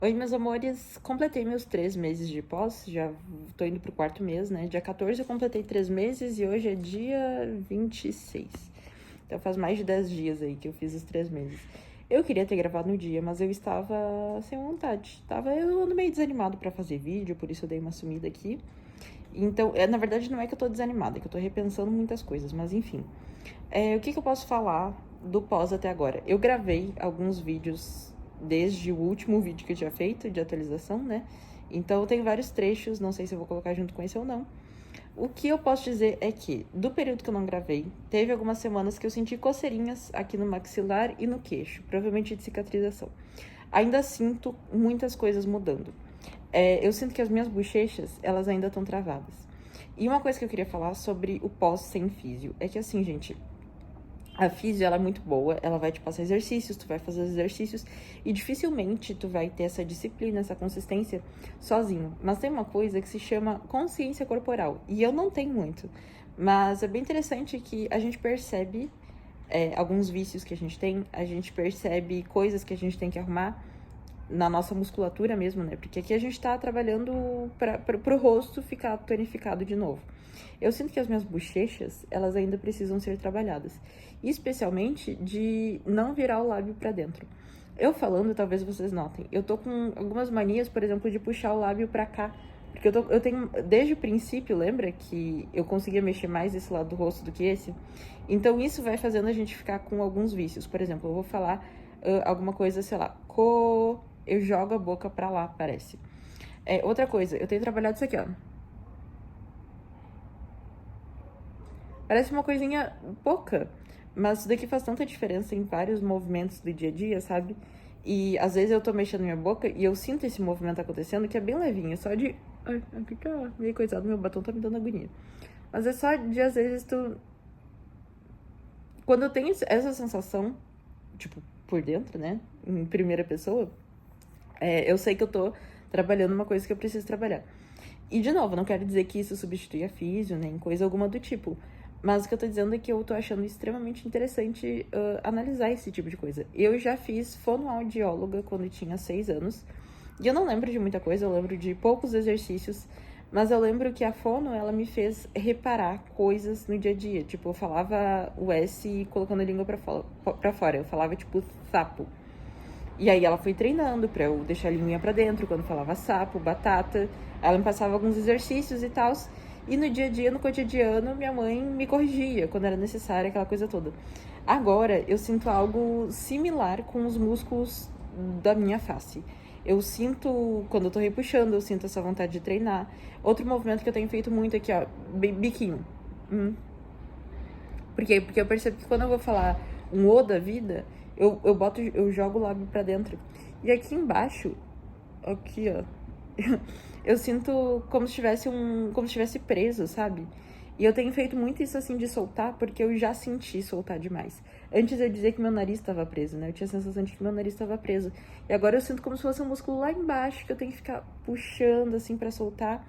Oi, meus amores. Completei meus 3 meses de pós, já tô indo pro quarto mês, né? Dia 14 eu completei 3 meses e hoje é dia 26. Então faz mais de 10 dias aí que eu fiz os 3 meses. Eu queria ter gravado no dia, mas eu estava sem vontade. Eu ando meio desanimado pra fazer vídeo, por isso eu dei uma sumida aqui. Então, na verdade, não é que eu tô desanimada, é que eu tô repensando muitas coisas, mas enfim. O que eu posso falar do pós até agora? Eu gravei alguns vídeos desde o último vídeo que eu tinha feito de atualização, né? Então, tem vários trechos, não sei se eu vou colocar junto com esse ou não. O que eu posso dizer é que, do período que eu não gravei, teve algumas semanas que eu senti coceirinhas aqui no maxilar e no queixo, provavelmente de cicatrização. Ainda sinto muitas coisas mudando. Eu sinto que as minhas bochechas, elas ainda estão travadas. E uma coisa que eu queria falar sobre o pós sem físio é que, assim, gente, a físio, ela é muito boa, ela vai te passar exercícios, tu vai fazer os exercícios e dificilmente tu vai ter essa disciplina, essa consistência sozinho. Mas tem uma coisa que se chama consciência corporal e eu não tenho muito. Mas é bem interessante que a gente percebe alguns vícios que a gente percebe coisas que a gente tem que arrumar na nossa musculatura mesmo, né? Porque aqui a gente tá trabalhando pro rosto ficar tonificado de novo. Eu sinto que as minhas bochechas, elas ainda precisam ser trabalhadas. Especialmente de não virar o lábio pra dentro. Eu falando, talvez vocês notem, eu tô com algumas manias, por exemplo, de puxar o lábio pra cá. Porque eu tenho, desde o princípio, lembra que eu conseguia mexer mais esse lado do rosto do que esse? Então isso vai fazendo a gente ficar com alguns vícios. Por exemplo, eu vou falar alguma coisa, sei lá, eu jogo a boca pra lá, parece. Outra coisa, eu tenho trabalhado isso aqui, ó. Parece uma coisinha pouca, mas isso daqui faz tanta diferença em vários movimentos do dia a dia, sabe? E às vezes eu tô mexendo minha boca e eu sinto esse movimento acontecendo que é bem levinho, só de. Ai, aqui tá meio coisado, meu batom tá me dando agonia. Mas é só de às vezes tu. Quando eu tenho essa sensação, tipo, por dentro, né? Em primeira pessoa, eu sei que eu tô trabalhando uma coisa que eu preciso trabalhar. E, de novo, não quero dizer que isso substitui a físio, nem coisa alguma do tipo. Mas o que eu tô dizendo é que eu tô achando extremamente interessante analisar esse tipo de coisa. Eu já fiz fonoaudióloga quando eu tinha 6 anos. E eu não lembro de muita coisa, eu lembro de poucos exercícios. Mas eu lembro que a fono, ela me fez reparar coisas no dia a dia. Tipo, eu falava o S colocando a língua pra fora. Eu falava, tipo, sapo. E aí ela foi treinando pra eu deixar a linguinha pra dentro quando falava sapo, batata. Ela me passava alguns exercícios e tal. E no dia a dia, no cotidiano, minha mãe me corrigia quando era necessário, aquela coisa toda. Agora, eu sinto algo similar com os músculos da minha face. Eu sinto, quando eu tô repuxando, eu sinto essa vontade de treinar. Outro movimento que eu tenho feito muito aqui, ó, biquinho. Por quê? Porque eu percebo que quando eu vou falar um o da vida, eu jogo o lábio pra dentro. E aqui embaixo, aqui, ó, eu sinto como se estivesse preso, sabe? E eu tenho feito muito isso assim de soltar, porque eu já senti soltar demais. Antes eu dizia que meu nariz estava preso, né? Eu tinha a sensação de que meu nariz estava preso. E agora eu sinto como se fosse um músculo lá embaixo que eu tenho que ficar puxando assim pra soltar.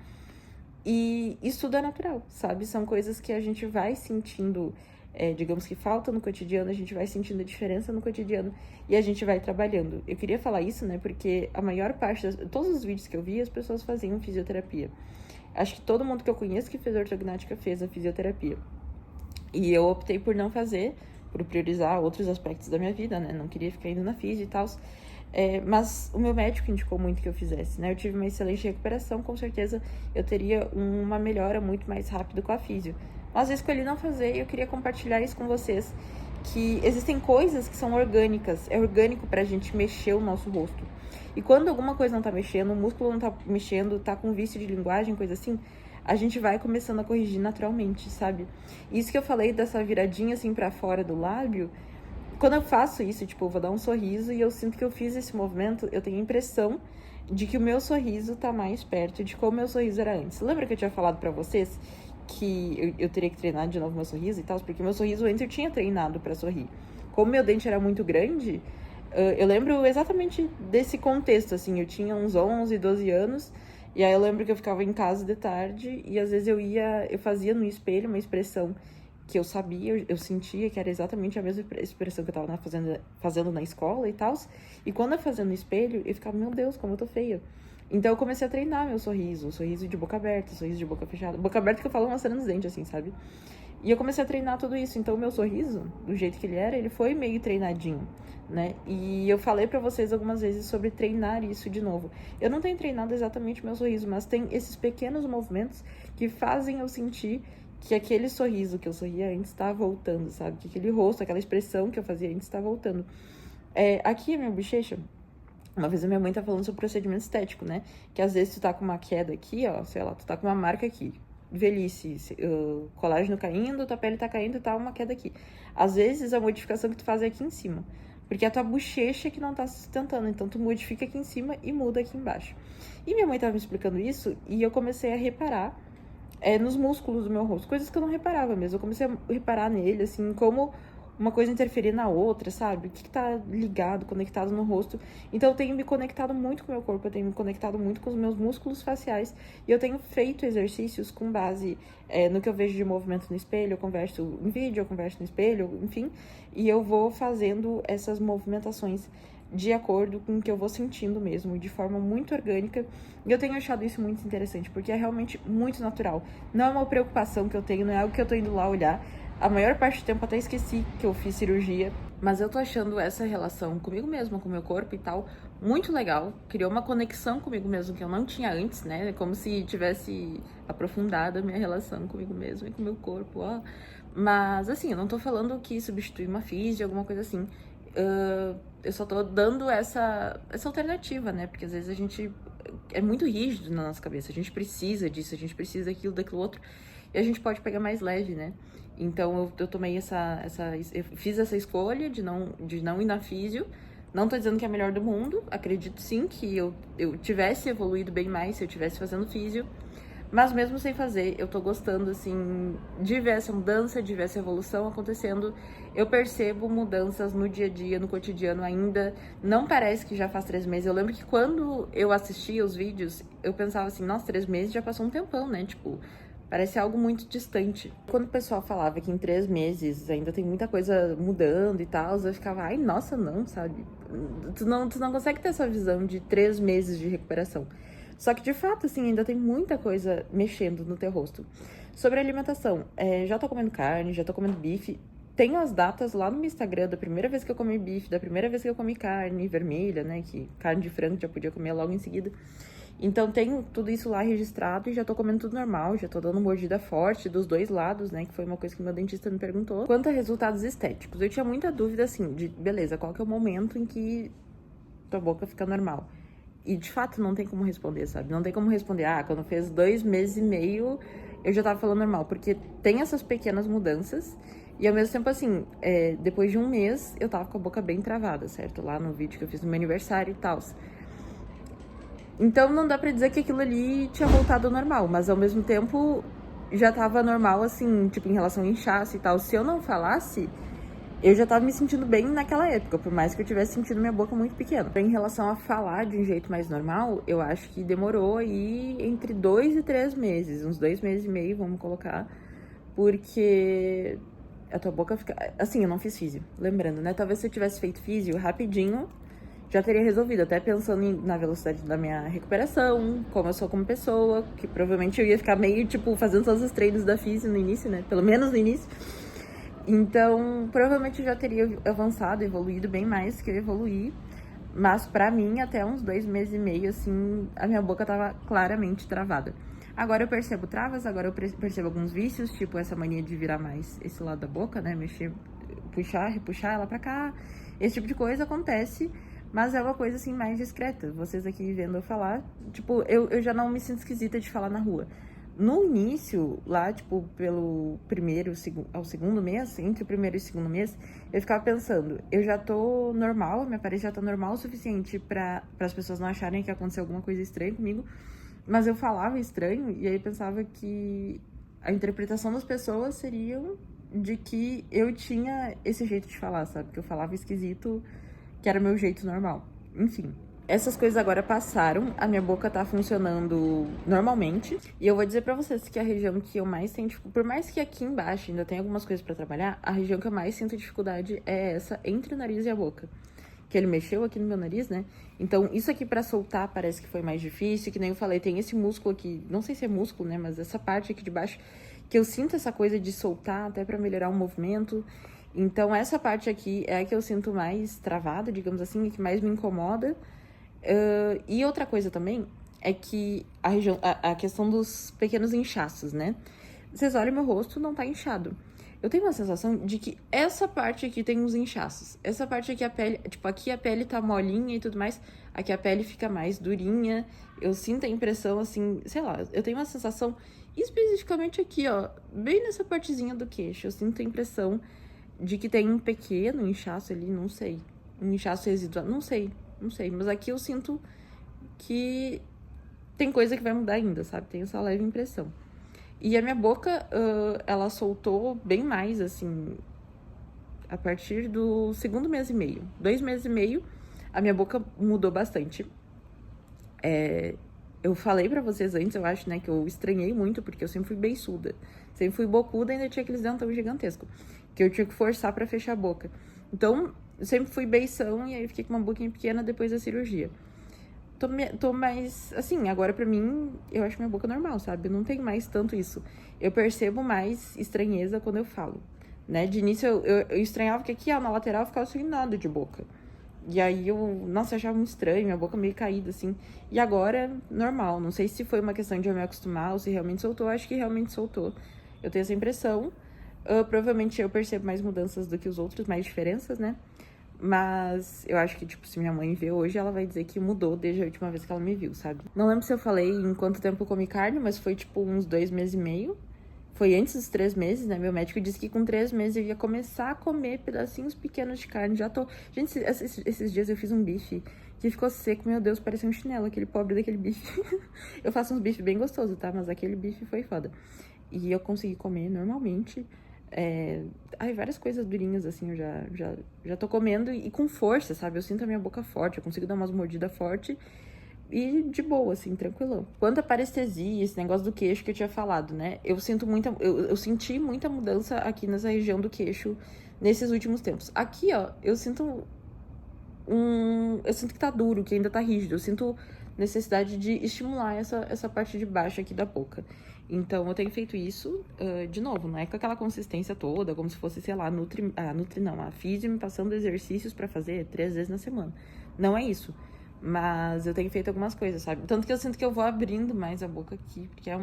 E isso tudo é natural, sabe? São coisas que a gente vai sentindo, digamos que falta no cotidiano, a gente vai sentindo a diferença no cotidiano e a gente vai trabalhando. Eu queria falar isso, né? Porque a maior parte, todos os vídeos que eu vi, as pessoas faziam fisioterapia. Acho que todo mundo que eu conheço que fez ortognática fez a fisioterapia. E eu optei por não fazer, por priorizar outros aspectos da minha vida, né? Não queria ficar indo na fisio e tal. Mas o meu médico indicou muito que eu fizesse, né? Eu tive uma excelente recuperação, com certeza eu teria uma melhora muito mais rápido com a físio. Mas eu escolhi não fazer e eu queria compartilhar isso com vocês, que existem coisas que são orgânicas, é orgânico pra gente mexer o nosso rosto. E quando alguma coisa não tá mexendo, o músculo não tá mexendo, tá com vício de linguagem, coisa assim, a gente vai começando a corrigir naturalmente, sabe? Isso que eu falei dessa viradinha assim pra fora do lábio, quando eu faço isso, tipo, eu vou dar um sorriso e eu sinto que eu fiz esse movimento, eu tenho a impressão de que o meu sorriso tá mais perto de como o meu sorriso era antes. Lembra que eu tinha falado pra vocês que eu teria que treinar de novo meu sorriso e tal? Porque meu sorriso antes eu tinha treinado pra sorrir. Como meu dente era muito grande, eu lembro exatamente desse contexto, assim, eu tinha uns 11, 12 anos, e aí eu lembro que eu ficava em casa de tarde e às vezes eu fazia no espelho uma expressão que eu sabia, eu sentia que era exatamente a mesma expressão que eu tava fazendo na escola e tal. E quando eu fazia no espelho, eu ficava, meu Deus, como eu tô feia. Então eu comecei a treinar meu sorriso, o sorriso de boca aberta, o sorriso de boca fechada. Boca aberta que eu falo mostrando os dentes, assim, sabe? E eu comecei a treinar tudo isso. Então o meu sorriso, do jeito que ele era, ele foi meio treinadinho, né? E eu falei pra vocês algumas vezes sobre treinar isso de novo. Eu não tenho treinado exatamente o meu sorriso, mas tem esses pequenos movimentos que fazem eu sentir que aquele sorriso que eu sorria antes tá voltando, sabe? Que aquele rosto, aquela expressão que eu fazia antes tá voltando. Aqui a minha bochecha, uma vez a minha mãe tá falando sobre procedimento estético, né? Que às vezes tu tá com uma queda aqui, ó, sei lá, tu tá com uma marca aqui. Velhice, colágeno caindo, tua pele tá caindo e tá uma queda aqui. Às vezes a modificação que tu faz é aqui em cima. Porque é a tua bochecha que não tá se sustentando. Então tu modifica aqui em cima e muda aqui embaixo. E minha mãe tava me explicando isso e eu comecei a reparar nos músculos do meu rosto. Coisas que eu não reparava mesmo. Eu comecei a reparar nele, assim, como uma coisa interferir na outra, sabe? O que tá ligado, conectado no rosto. Então eu tenho me conectado muito com o meu corpo, eu tenho me conectado muito com os meus músculos faciais. E eu tenho feito exercícios com base no que eu vejo de movimento no espelho. Eu converso em vídeo, eu converso no espelho, enfim. E eu vou fazendo essas movimentações de acordo com o que eu vou sentindo mesmo, de forma muito orgânica. E eu tenho achado isso muito interessante, porque é realmente muito natural. Não é uma preocupação que eu tenho, não é algo que eu tô indo lá olhar. A maior parte do tempo até esqueci que eu fiz cirurgia, mas eu tô achando essa relação comigo mesma, com o meu corpo e tal, muito legal. Criou uma conexão comigo mesmo que eu não tinha antes, né? É como se tivesse aprofundado a minha relação comigo mesma e com o meu corpo, ó. Mas, assim, eu não tô falando que substitui uma físio, alguma coisa assim. Eu só tô dando essa alternativa, né? Porque às vezes a gente é muito rígido na nossa cabeça, a gente precisa disso, a gente precisa daquilo, daquilo outro, e a gente pode pegar mais leve, né? Então eu tomei eu fiz essa escolha de não ir na físio. Não tô dizendo que é a melhor do mundo, acredito sim que eu tivesse evoluído bem mais se eu tivesse fazendo físio. Mas mesmo sem fazer, eu tô gostando, assim, de ver essa mudança, de ver essa evolução acontecendo. Eu percebo mudanças no dia a dia, no cotidiano ainda. Não parece que já faz 3 meses. Eu lembro que quando eu assistia os vídeos, eu pensava assim, nossa, 3 meses já passou um tempão, né? Tipo, parece algo muito distante. Quando o pessoal falava que em 3 meses ainda tem muita coisa mudando e tal, eu ficava, ai, nossa, não, sabe? Tu não consegue ter essa visão de 3 meses de recuperação. Só que, de fato, assim, ainda tem muita coisa mexendo no teu rosto. Sobre alimentação, já tô comendo carne, já tô comendo bife. Tenho as datas lá no meu Instagram da primeira vez que eu comi bife, da primeira vez que eu comi carne vermelha, né? Que carne de frango já podia comer logo em seguida. Então, tenho tudo isso lá registrado e já tô comendo tudo normal, já tô dando mordida forte dos dois lados, né? Que foi uma coisa que meu dentista me perguntou. Quanto a resultados estéticos, eu tinha muita dúvida, assim, de, beleza, qual que é o momento em que tua boca fica normal? E, de fato, não tem como responder, sabe? Não tem como responder, quando fez 2 meses e meio, eu já tava falando normal. Porque tem essas pequenas mudanças. E, ao mesmo tempo, assim, depois de 1 mês, eu tava com a boca bem travada, certo? Lá no vídeo que eu fiz no meu aniversário e tal. Então, não dá pra dizer que aquilo ali tinha voltado ao normal. Mas, ao mesmo tempo, já tava normal, assim, tipo, em relação a inchaço e tal. Se eu não falasse, eu já tava me sentindo bem naquela época, por mais que eu tivesse sentido minha boca muito pequena. Em relação a falar de um jeito mais normal, eu acho que demorou aí entre 2 e 3 meses, uns 2 meses e meio, vamos colocar, porque a tua boca fica... Assim, eu não fiz físio, lembrando, né? Talvez se eu tivesse feito físio rapidinho, já teria resolvido, até pensando na velocidade da minha recuperação, como eu sou como pessoa, que provavelmente eu ia ficar meio, tipo, fazendo todos os treinos da físio no início, né? Pelo menos no início. Então, provavelmente eu já teria avançado, evoluído bem mais que eu evoluí. Mas pra mim, até uns 2 meses e meio, assim, a minha boca tava claramente travada. Agora eu percebo travas, agora eu percebo alguns vícios, tipo essa mania de virar mais esse lado da boca, né? Mexer, puxar, repuxar ela pra cá. Esse tipo de coisa acontece, mas é uma coisa, assim, mais discreta. Vocês aqui vendo eu falar, tipo, eu já não me sinto esquisita de falar na rua. No início, lá, tipo, pelo primeiro ao segundo mês, entre o primeiro e o segundo mês, eu ficava pensando, eu já tô normal, minha aparência já tá normal o suficiente para as pessoas não acharem que aconteceu alguma coisa estranha comigo, mas eu falava estranho e aí eu pensava que a interpretação das pessoas seria de que eu tinha esse jeito de falar, sabe? Que eu falava esquisito, que era meu jeito normal. Enfim. essas coisas agora passaram, a minha boca tá funcionando normalmente. E eu vou dizer pra vocês que a região que eu mais tenho dificuldade, por mais que aqui embaixo ainda tem algumas coisas pra trabalhar, a região que eu mais sinto dificuldade é essa entre o nariz e a boca. Que ele mexeu aqui no meu nariz, né? Então, isso aqui pra soltar parece que foi mais difícil, que nem eu falei, tem esse músculo aqui, não sei se é músculo, né? Mas essa parte aqui de baixo, que eu sinto essa coisa de soltar até pra melhorar o movimento. Então, essa parte aqui é a que eu sinto mais travada, digamos assim, e que mais me incomoda. E outra coisa também é que a questão dos pequenos inchaços, né? Vocês olham meu rosto, não tá inchado. Eu tenho uma sensação de que essa parte aqui tem uns inchaços. Essa parte aqui, a pele, tipo, aqui a pele tá molinha e tudo mais. Aqui a pele fica mais durinha. Eu sinto a impressão, assim, sei lá, eu tenho uma sensação especificamente aqui, ó, bem nessa partezinha do queixo. Eu sinto a impressão de que tem um pequeno inchaço ali, não sei. Um inchaço residual, não sei. Mas aqui eu sinto que tem coisa que vai mudar ainda, sabe? Tenho essa leve impressão. E a minha boca, ela soltou bem mais, assim, a partir do segundo mês e meio. 2 meses e meio, a minha boca mudou bastante. Eu falei pra vocês antes, eu acho, né, que eu estranhei muito, porque eu sempre fui beiçuda. Sempre fui bocuda e ainda tinha aqueles dentão gigantescos, que eu tinha que forçar pra fechar a boca. Então, eu sempre fui beição e aí fiquei com uma boquinha pequena depois da cirurgia. Tô mais, assim, agora pra mim, eu acho minha boca normal, sabe? Eu não tenho mais tanto isso. Eu percebo mais estranheza quando eu falo, né? De início, eu estranhava que aqui, ó, na lateral, eu ficava sem nada de boca. E aí nossa, eu achava muito estranho, minha boca meio caída, assim. E agora, normal. Não sei se foi uma questão de eu me acostumar ou se realmente soltou. Acho que realmente soltou. Eu tenho essa impressão. Provavelmente eu percebo mais mudanças do que os outros, mais diferenças, né? Mas eu acho que, tipo, se minha mãe vê hoje, ela vai dizer que mudou desde a última vez que ela me viu, sabe? Não lembro se eu falei em quanto tempo eu comi carne, mas foi, tipo, uns 2 meses e meio. Foi antes dos 3 meses, né? Meu médico disse que com 3 meses eu ia começar a comer pedacinhos pequenos de carne. Já tô... Gente, esses dias eu fiz um bife que ficou seco. Meu Deus, parecia um chinelo, aquele pobre daquele bife. Eu faço uns bifes bem gostosos, tá? Mas aquele bife foi foda. E eu consegui comer normalmente. Várias coisas durinhas, assim, eu já tô comendo e com força, sabe? Eu sinto a minha boca forte, eu consigo dar umas mordidas fortes e de boa, assim, tranquilão. Quanto à parestesia, esse negócio do queixo que eu tinha falado, né? Eu senti muita mudança aqui nessa região do queixo nesses últimos tempos. Aqui, ó, eu sinto que tá duro, que ainda tá rígido. Eu sinto necessidade de estimular essa parte de baixo aqui da boca. Então, eu tenho feito isso, de novo, não é com aquela consistência toda, como se fosse, sei lá, a físio me passando exercícios pra fazer 3 vezes na semana. Não é isso. Mas eu tenho feito algumas coisas, sabe? Tanto que eu sinto que eu vou abrindo mais a boca aqui, porque é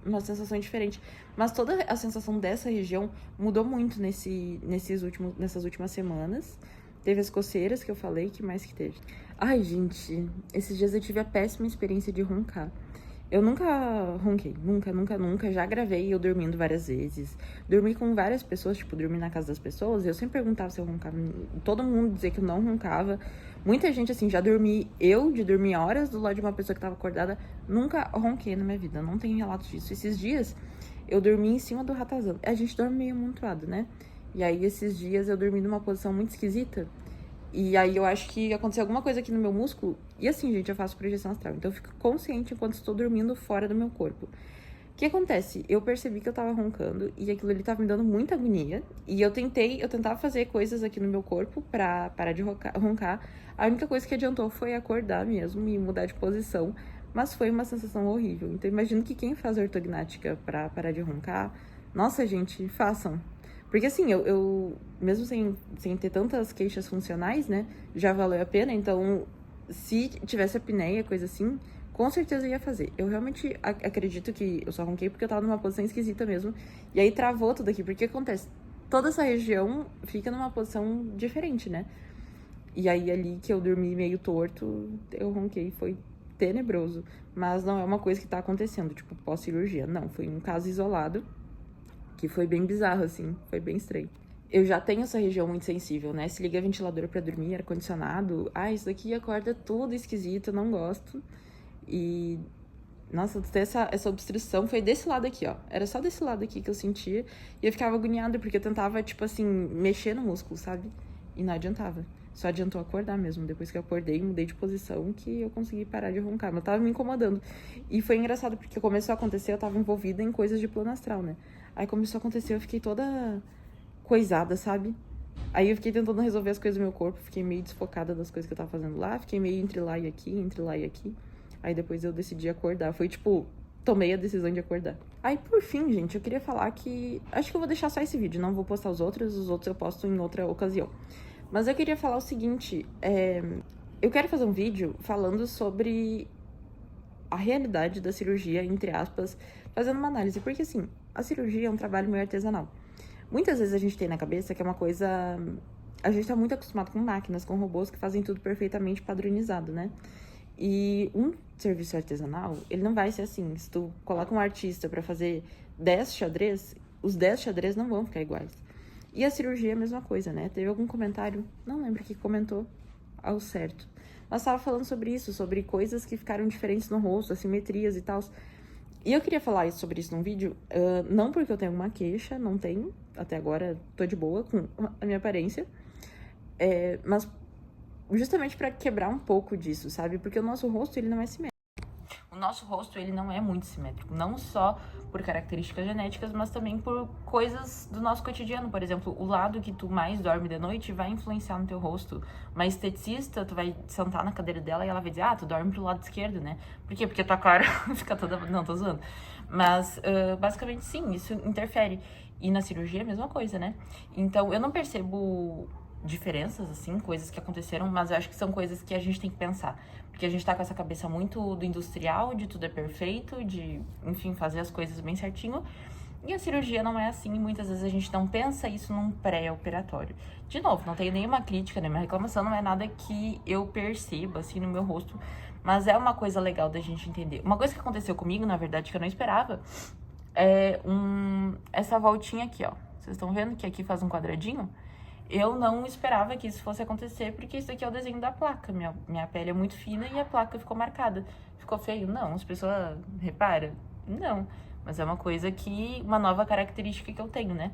uma sensação diferente. Mas toda a sensação dessa região mudou muito nessas últimas semanas. Teve as coceiras que eu falei, que mais que teve? Ai, gente, esses dias eu tive a péssima experiência de roncar. Eu nunca ronquei, nunca. Já gravei eu dormindo várias vezes. Dormi com várias pessoas, tipo, dormi na casa das pessoas. E eu sempre perguntava se eu roncava. Todo mundo dizia que eu não roncava. Muita gente, assim, de dormir horas do lado de uma pessoa que tava acordada. Nunca ronquei na minha vida, não tem relatos disso. Esses dias, eu dormi em cima do ratazão. A gente dorme meio amontoado, né? E aí, esses dias, eu dormi numa posição muito esquisita. E aí eu acho que aconteceu alguma coisa aqui no meu músculo. E assim, gente, eu faço projeção astral. Então eu fico consciente enquanto estou dormindo fora do meu corpo. O que acontece? Eu percebi que eu tava roncando e aquilo ali tava me dando muita agonia. E eu tentava fazer coisas aqui no meu corpo pra parar de roncar. A única coisa que adiantou foi acordar mesmo e mudar de posição. Mas foi uma sensação horrível. Então imagino que quem faz ortognática pra parar de roncar, nossa, gente, façam. Porque assim, eu mesmo sem ter tantas queixas funcionais, né, já valeu a pena. Então, se tivesse apneia, coisa assim, com certeza eu ia fazer. Eu realmente acredito que eu só ronquei porque eu tava numa posição esquisita mesmo. E aí travou tudo aqui. Porque acontece? Toda essa região fica numa posição diferente, né? E aí ali que eu dormi meio torto, eu ronquei. Foi tenebroso. Mas não é uma coisa que tá acontecendo, tipo, pós-cirurgia. Não, foi um caso isolado. Que foi bem bizarro, assim, foi bem estranho. Eu já tenho essa região muito sensível, né? Se liga ventilador pra dormir, ar-condicionado. Isso daqui acorda tudo esquisito, eu não gosto. E, nossa, ter essa obstrução foi desse lado aqui, ó. Era só desse lado aqui que eu sentia. E eu ficava agoniada, porque eu tentava, tipo assim, mexer no músculo, sabe? E não adiantava. Só adiantou acordar mesmo. Depois que eu acordei, mudei de posição, que eu consegui parar de roncar. Mas tava me incomodando. E foi engraçado, porque começou a acontecer, eu tava envolvida em coisas de plano astral, né? Aí começou a acontecer, eu fiquei toda coisada, sabe? Aí eu fiquei tentando resolver as coisas do meu corpo, fiquei meio desfocada das coisas que eu tava fazendo lá, fiquei meio entre lá e aqui, entre lá e aqui. Aí depois eu decidi acordar. Foi tipo, tomei a decisão de acordar. Aí por fim, gente, eu queria falar que... Acho que eu vou deixar só esse vídeo, não vou postar os outros eu posto em outra ocasião. Mas eu queria falar o seguinte, eu quero fazer um vídeo falando sobre a realidade da cirurgia, entre aspas, fazendo uma análise. Porque assim, a cirurgia é um trabalho meio artesanal. Muitas vezes a gente tem na cabeça que é uma coisa... A gente tá muito acostumado com máquinas, com robôs que fazem tudo perfeitamente padronizado, né? E um serviço artesanal, ele não vai ser assim. Se tu coloca um artista pra fazer 10 xadrez, os 10 xadrez não vão ficar iguais. E a cirurgia é a mesma coisa, né? Teve algum comentário, não lembro que comentou ao certo. Nós tava falando sobre isso, sobre coisas que ficaram diferentes no rosto, assimetrias e tal. E eu queria falar sobre isso num vídeo, não porque eu tenho uma queixa, não tenho, até agora tô de boa com a minha aparência, mas justamente pra quebrar um pouco disso, sabe? Porque o nosso rosto, ele não é simétrico. O nosso rosto, ele não é muito simétrico, não só por características genéticas, mas também por coisas do nosso cotidiano. Por exemplo, o lado que tu mais dorme de noite vai influenciar no teu rosto. Uma esteticista, tu vai sentar na cadeira dela e ela vai dizer, tu dorme pro lado esquerdo, né? Por quê? Porque tua cara fica toda... Não, tô zoando. Mas, basicamente, sim, isso interfere. E na cirurgia é a mesma coisa, né? Então, eu não percebo diferenças, assim, coisas que aconteceram, mas eu acho que são coisas que a gente tem que pensar. Porque a gente tá com essa cabeça muito do industrial, de tudo é perfeito, de, enfim, fazer as coisas bem certinho. E a cirurgia não é assim, e muitas vezes a gente não pensa isso num pré-operatório. De novo, não tenho nenhuma crítica, nenhuma reclamação, não é nada que eu perceba, assim, no meu rosto, mas é uma coisa legal da gente entender. Uma coisa que aconteceu comigo, na verdade, que eu não esperava, é essa voltinha aqui, ó. Vocês estão vendo que aqui faz um quadradinho? Eu não esperava que isso fosse acontecer, porque isso aqui é o desenho da placa. Minha pele é muito fina e a placa ficou marcada. Ficou feio? Não. As pessoas reparam? Não. Mas é uma coisa que... Uma nova característica que eu tenho, né?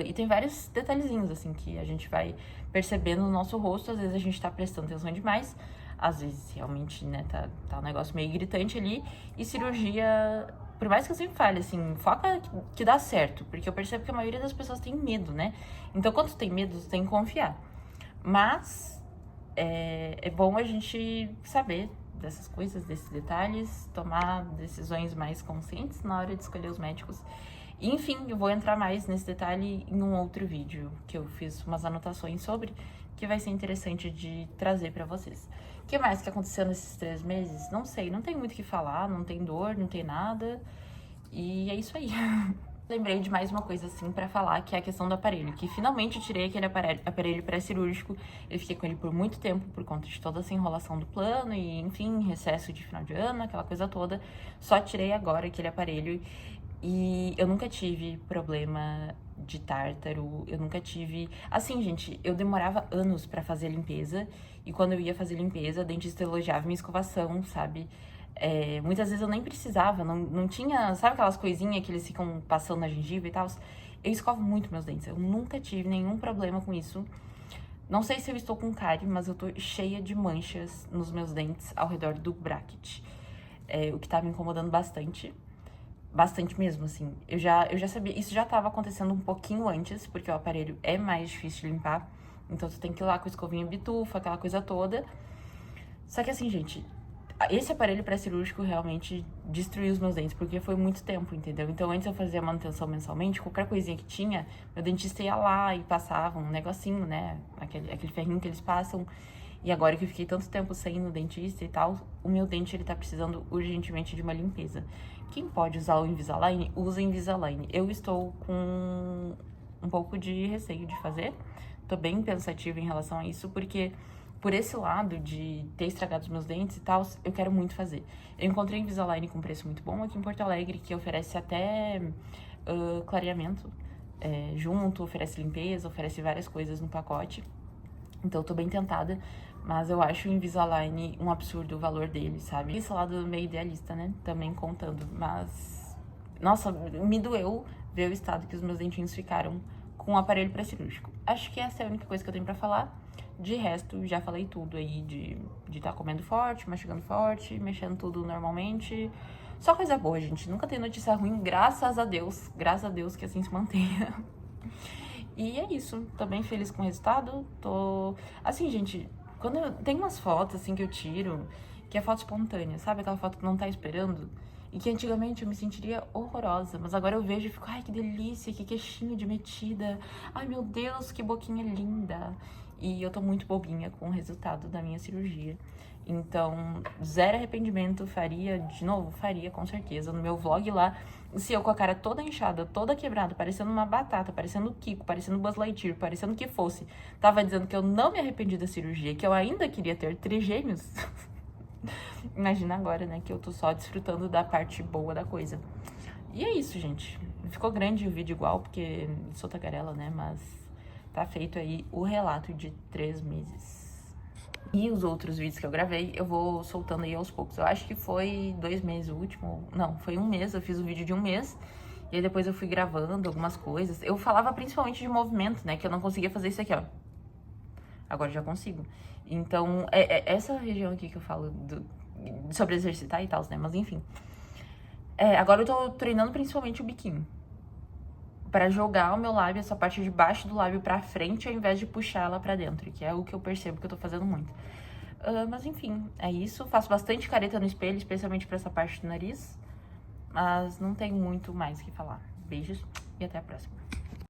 E tem vários detalhezinhos, assim, que a gente vai percebendo no nosso rosto. Às vezes a gente tá prestando atenção demais. Às vezes, realmente, né, tá um negócio meio gritante ali. E cirurgia... Por mais que eu sempre fale, assim, foca que dá certo. Porque eu percebo que a maioria das pessoas tem medo, né? Então, quando tu tem medo, tu tem que confiar. Mas é bom a gente saber dessas coisas, desses detalhes, tomar decisões mais conscientes na hora de escolher os médicos. E, enfim, eu vou entrar mais nesse detalhe em um outro vídeo, que eu fiz umas anotações sobre, que vai ser interessante de trazer pra vocês. O que mais que aconteceu nesses 3 meses? Não sei, não tem muito o que falar, não tem dor, não tem nada. E é isso aí. Lembrei de mais uma coisa, assim, pra falar, que é a questão do aparelho. Que finalmente eu tirei aquele aparelho pré-cirúrgico. Eu fiquei com ele por muito tempo, por conta de toda essa enrolação do plano e, enfim, recesso de final de ano, aquela coisa toda. Só tirei agora aquele aparelho. E eu nunca tive problema de tártaro, eu nunca tive... Assim, gente, eu demorava anos pra fazer a limpeza. E quando eu ia fazer limpeza, a dentista elogiava minha escovação, sabe? Muitas vezes eu nem precisava, não tinha... Sabe aquelas coisinhas que eles ficam passando na gengiva e tal? Eu escovo muito meus dentes, eu nunca tive nenhum problema com isso. Não sei se eu estou com cárie, mas eu tô cheia de manchas nos meus dentes ao redor do bracket. O que tá me incomodando bastante. Bastante mesmo, assim. Eu já sabia... Isso já tava acontecendo um pouquinho antes, porque o aparelho é mais difícil de limpar. Então, tu tem que ir lá com a escovinha bitufa, aquela coisa toda. Só que assim, gente, esse aparelho pré-cirúrgico realmente destruiu os meus dentes, porque foi muito tempo, entendeu? Então, antes eu fazia manutenção mensalmente, qualquer coisinha que tinha, meu dentista ia lá e passava um negocinho, né? Aquele ferrinho que eles passam. E agora que eu fiquei tanto tempo sem ir no dentista e tal, o meu dente, ele tá precisando urgentemente de uma limpeza. Quem pode usar o Invisalign, usa Invisalign. Eu estou com um pouco de receio de fazer. Tô bem pensativa em relação a isso, porque por esse lado de ter estragado os meus dentes e tal, eu quero muito fazer. Eu encontrei Invisalign com preço muito bom aqui em Porto Alegre, que oferece até clareamento junto, oferece limpeza, oferece várias coisas no pacote. Então eu tô bem tentada, mas eu acho o Invisalign um absurdo o valor dele, sabe? Esse lado meio idealista, né? Também contando, mas... Nossa, me doeu ver o estado que os meus dentinhos ficaram com o aparelho pré-cirúrgico. Acho que essa é a única coisa que eu tenho pra falar. De resto, já falei tudo aí de tá comendo forte, mastigando forte, mexendo tudo normalmente. Só coisa boa, gente. Nunca tem notícia ruim, graças a Deus. Graças a Deus que assim se mantenha. E é isso. Tô bem feliz com o resultado. Tô... Assim, gente, quando tem umas fotos, assim, que eu tiro, que é foto espontânea, sabe? Aquela foto que não tá esperando. E que antigamente eu me sentiria horrorosa, mas agora eu vejo e fico, ai, que delícia, que queixinho de metida. Ai, meu Deus, que boquinha linda. E eu tô muito bobinha com o resultado da minha cirurgia. Então, zero arrependimento, faria, de novo, faria com certeza. No meu vlog lá, se eu com a cara toda inchada, toda quebrada, parecendo uma batata, parecendo o Kiko, parecendo o Buzz Lightyear, parecendo o que fosse, tava dizendo que eu não me arrependi da cirurgia, que eu ainda queria ter trigêmeos. Imagina agora, né, que eu tô só desfrutando da parte boa da coisa. E é isso, gente. Ficou grande o vídeo igual, porque sou tagarela, né, mas tá feito aí o relato de 3 meses. E os outros vídeos que eu gravei, eu vou soltando aí aos poucos. Eu acho que foi 2 meses o último. Não, foi 1 mês. Eu fiz um vídeo de 1 mês. E aí depois eu fui gravando algumas coisas. Eu falava principalmente de movimento, né? Que eu não conseguia fazer isso aqui, ó. Agora eu já consigo. Então, essa região aqui que eu falo sobre exercitar e tal, né? Mas enfim. Agora eu tô treinando principalmente o biquinho. Pra jogar o meu lábio, essa parte de baixo do lábio pra frente, ao invés de puxar ela pra dentro, que é o que eu percebo que eu tô fazendo muito. Mas enfim, é isso. Faço bastante careta no espelho, especialmente pra essa parte do nariz. Mas não tenho muito mais o que falar. Beijos e até a próxima.